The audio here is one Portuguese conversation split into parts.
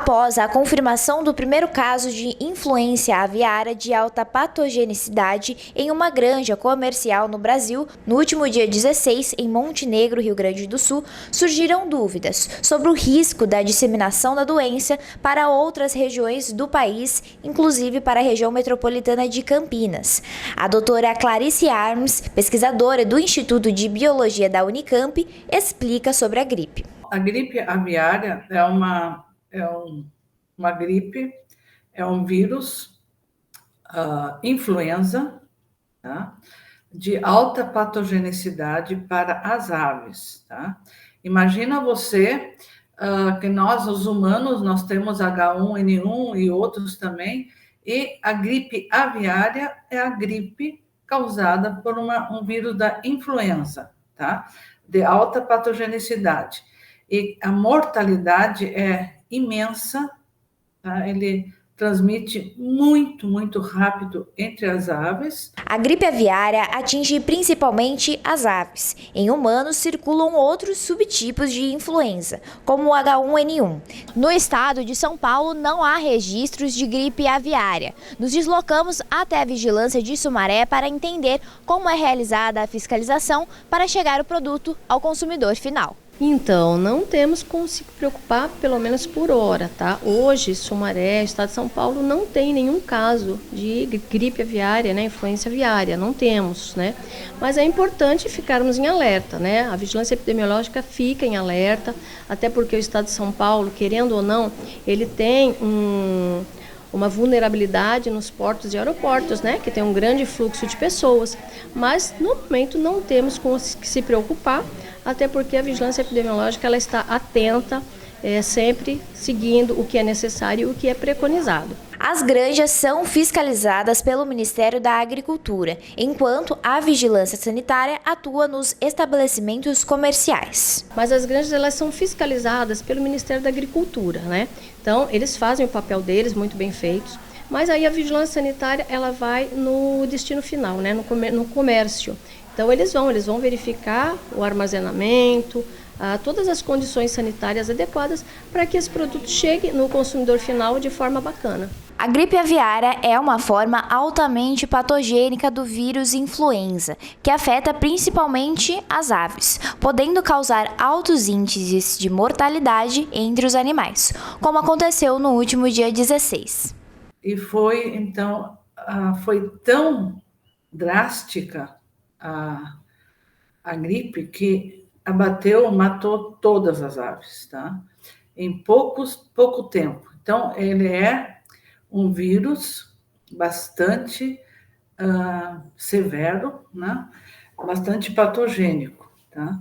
Após a confirmação do primeiro caso de influenza aviária de alta patogenicidade em uma granja comercial no Brasil, no último dia 16, em Montenegro, Rio Grande do Sul, surgiram dúvidas sobre o risco da disseminação da doença para outras regiões do país, inclusive para a região metropolitana de Campinas. A doutora Clarice Arms, pesquisadora do Instituto de Biologia da Unicamp, explica sobre a gripe. A gripe aviária uma gripe, é um vírus influenza, tá? De alta patogenicidade para as aves. Tá? Imagina você que nós, os humanos, nós temos H1N1 e outros também, e a gripe aviária é a gripe causada por um vírus da influenza, tá? De alta patogenicidade. E a mortalidade é imensa, tá? Ele transmite muito rápido entre as aves. A gripe aviária atinge principalmente as aves. Em humanos circulam outros subtipos de influenza, como o H1N1. No estado de São Paulo não há registros de gripe aviária. Nos deslocamos até a vigilância de Sumaré para entender como é realizada a fiscalização para chegar o produto ao consumidor final. Então, não temos com se preocupar, pelo menos por hora, tá? Hoje, Sumaré, Estado de São Paulo, não tem nenhum caso de gripe aviária, né? Influenza aviária, não temos, né? Mas é importante ficarmos em alerta, né? A vigilância epidemiológica fica em alerta, até porque o Estado de São Paulo, querendo ou não, ele tem uma vulnerabilidade nos portos e aeroportos, né, que tem um grande fluxo de pessoas, mas no momento não temos com que se preocupar, até porque a vigilância epidemiológica ela está atenta, sempre seguindo o que é necessário e o que é preconizado. As granjas são fiscalizadas pelo Ministério da Agricultura, enquanto a vigilância sanitária atua nos estabelecimentos comerciais. Mas as granjas elas são fiscalizadas pelo Ministério da Agricultura, né? Então, eles fazem o papel deles muito bem feitos, mas aí a vigilância sanitária ela vai no destino final, né? No comércio. Então, eles vão verificar o armazenamento, todas as condições sanitárias adequadas para que esse produto chegue no consumidor final de forma bacana. A gripe aviária é uma forma altamente patogênica do vírus influenza, que afeta principalmente as aves, podendo causar altos índices de mortalidade entre os animais, como aconteceu no último dia 16. E foi, então, foi tão drástica a gripe que matou todas as aves, tá? Em pouco tempo. Então, ele é um vírus bastante severo, né? Bastante patogênico, tá?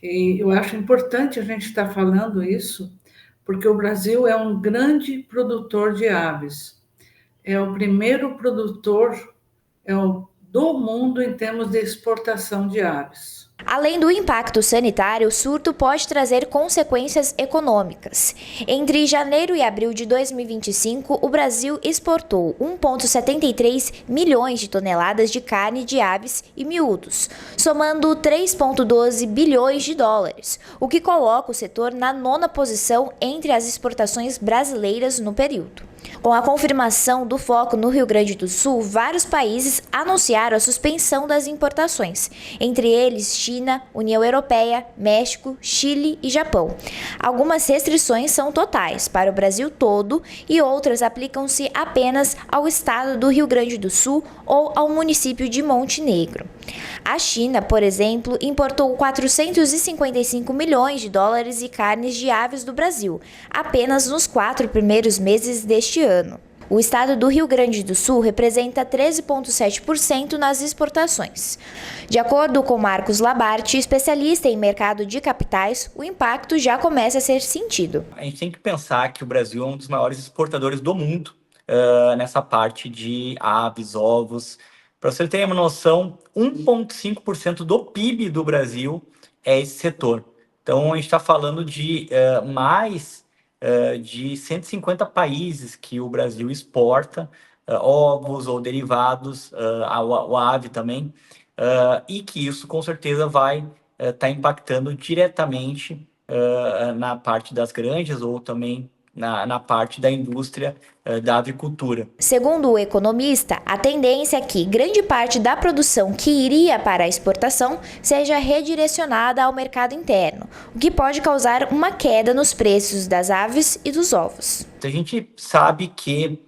E eu acho importante a gente estar falando isso, porque o Brasil é um grande produtor de aves. É o primeiro produtor do mundo em termos de exportação de aves. Além do impacto sanitário, o surto pode trazer consequências econômicas. Entre janeiro e abril de 2025, o Brasil exportou 1,73 milhões de toneladas de carne de aves e miúdos, somando 3,12 bilhões de dólares, o que coloca o setor na 9ª posição entre as exportações brasileiras no período. Com a confirmação do foco no Rio Grande do Sul, vários países anunciaram a suspensão das importações, entre eles China, União Europeia, México, Chile e Japão. Algumas restrições são totais para o Brasil todo e outras aplicam-se apenas ao estado do Rio Grande do Sul ou ao município de Montenegro. A China, por exemplo, importou 455 milhões de dólares de carnes de aves do Brasil, apenas nos 4 primeiros meses deste ano. O estado do Rio Grande do Sul representa 13,7% nas exportações. De acordo com Marcos Labarte, especialista em mercado de capitais, o impacto já começa a ser sentido. A gente tem que pensar que o Brasil é um dos maiores exportadores do mundo nessa parte de aves, ovos. Para você ter uma noção, 1,5% do PIB do Brasil é esse setor. Então, a gente está falando de mais de 150 países que o Brasil exporta ovos ou derivados, a ave também, e que isso com certeza vai estar impactando diretamente na parte das granjas ou também na parte da indústria da avicultura. Segundo o economista, a tendência é que grande parte da produção que iria para a exportação seja redirecionada ao mercado interno, o que pode causar uma queda nos preços das aves e dos ovos. A gente sabe que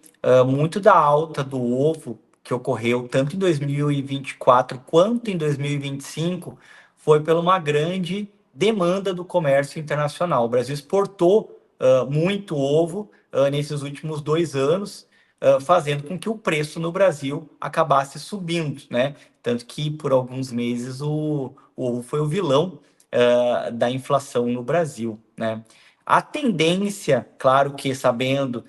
muito da alta do ovo que ocorreu tanto em 2024 quanto em 2025 foi por uma grande demanda do comércio internacional. O Brasil exportou muito ovo nesses últimos 2 anos, fazendo com que o preço no Brasil acabasse subindo, né? Tanto que por alguns meses o ovo foi o vilão da inflação no Brasil, né? A tendência, claro que sabendo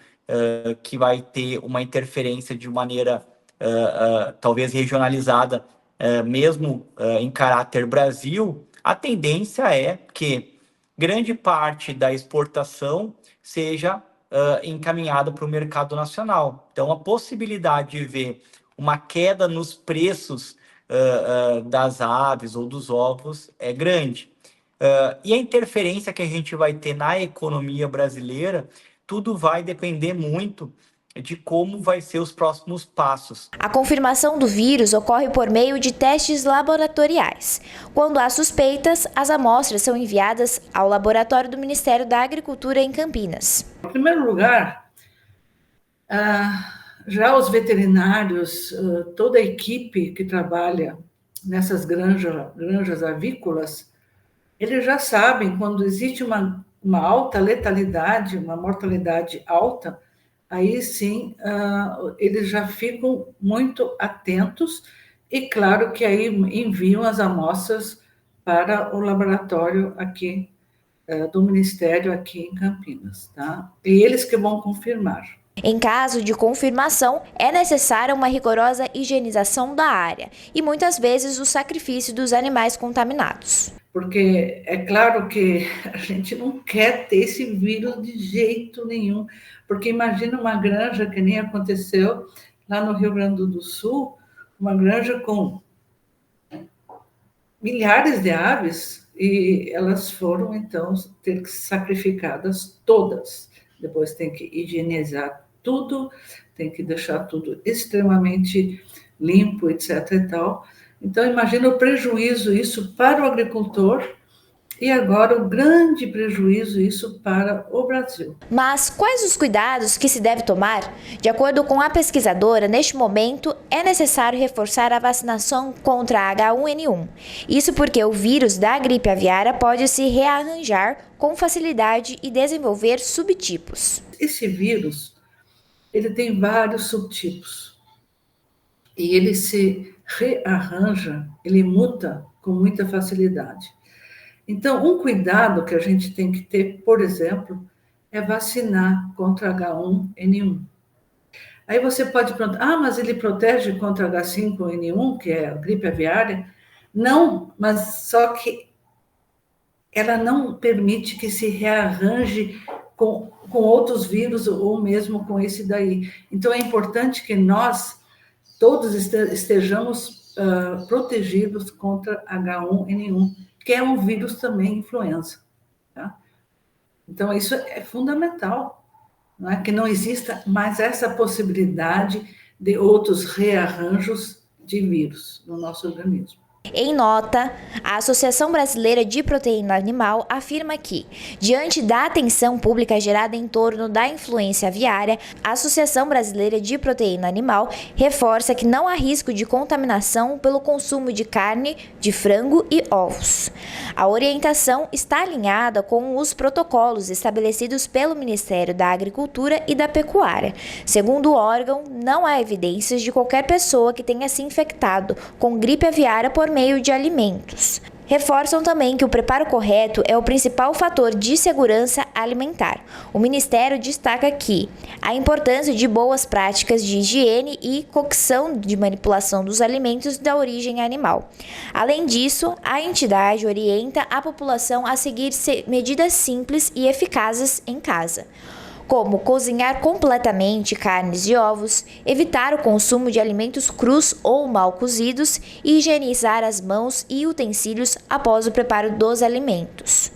que vai ter uma interferência de maneira talvez regionalizada, mesmo em caráter Brasil, a tendência é que grande parte da exportação seja encaminhada para o mercado nacional. Então, a possibilidade de ver uma queda nos preços das aves ou dos ovos é grande. E a interferência que a gente vai ter na economia brasileira, tudo vai depender muito de como vai ser os próximos passos. A confirmação do vírus ocorre por meio de testes laboratoriais. Quando há suspeitas, as amostras são enviadas ao laboratório do Ministério da Agricultura em Campinas. Em primeiro lugar, já os veterinários, toda a equipe que trabalha nessas granjas avícolas, eles já sabem quando existe uma alta letalidade, uma mortalidade alta, aí sim eles já ficam muito atentos e claro que aí enviam as amostras para o laboratório aqui do Ministério aqui em Campinas, tá? E eles que vão confirmar. Em caso de confirmação, é necessária uma rigorosa higienização da área e muitas vezes o sacrifício dos animais contaminados. Porque é claro que a gente não quer ter esse vírus de jeito nenhum, porque imagina uma granja que nem aconteceu lá no Rio Grande do Sul, uma granja com milhares de aves e elas foram, então, ter que ser sacrificadas todas. Depois tem que higienizar tudo, tem que deixar tudo extremamente limpo, etc. e tal. Então, imagina o prejuízo isso para o agricultor e agora o grande prejuízo isso para o Brasil. Mas quais os cuidados que se deve tomar? De acordo com a pesquisadora, neste momento é necessário reforçar a vacinação contra a H1N1. Isso porque o vírus da gripe aviária pode se rearranjar com facilidade e desenvolver subtipos. Esse vírus, ele tem vários subtipos e ele se rearranja, ele muta com muita facilidade. Então, um cuidado que a gente tem que ter, por exemplo, é vacinar contra H1N1. Aí você pode perguntar, mas ele protege contra H5N1, que é a gripe aviária? Não, mas só que ela não permite que se rearranje com outros vírus ou mesmo com esse daí. Então, é importante que nós todos estejamos protegidos contra H1N1, que é um vírus também influenza. Tá? Então, isso é fundamental, não é? Que não exista mais essa possibilidade de outros rearranjos de vírus no nosso organismo. Em nota, a Associação Brasileira de Proteína Animal afirma que, diante da atenção pública gerada em torno da influenza aviária, a Associação Brasileira de Proteína Animal reforça que não há risco de contaminação pelo consumo de carne, de frango e ovos. A orientação está alinhada com os protocolos estabelecidos pelo Ministério da Agricultura e da Pecuária. Segundo o órgão, não há evidências de qualquer pessoa que tenha se infectado com gripe aviária por meio de alimentos. Reforçam também que o preparo correto é o principal fator de segurança alimentar. O Ministério destaca que a importância de boas práticas de higiene e cocção de manipulação dos alimentos da origem animal. Além disso, a entidade orienta a população a seguir medidas simples e eficazes em casa, como cozinhar completamente carnes e ovos, evitar o consumo de alimentos crus ou mal cozidos e higienizar as mãos e utensílios após o preparo dos alimentos.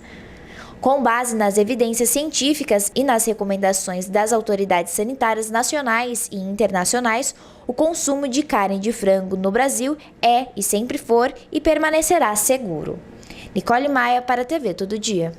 Com base nas evidências científicas e nas recomendações das autoridades sanitárias nacionais e internacionais, o consumo de carne de frango no Brasil é e sempre for e permanecerá seguro. Nicole Maia para a TV Todo Dia.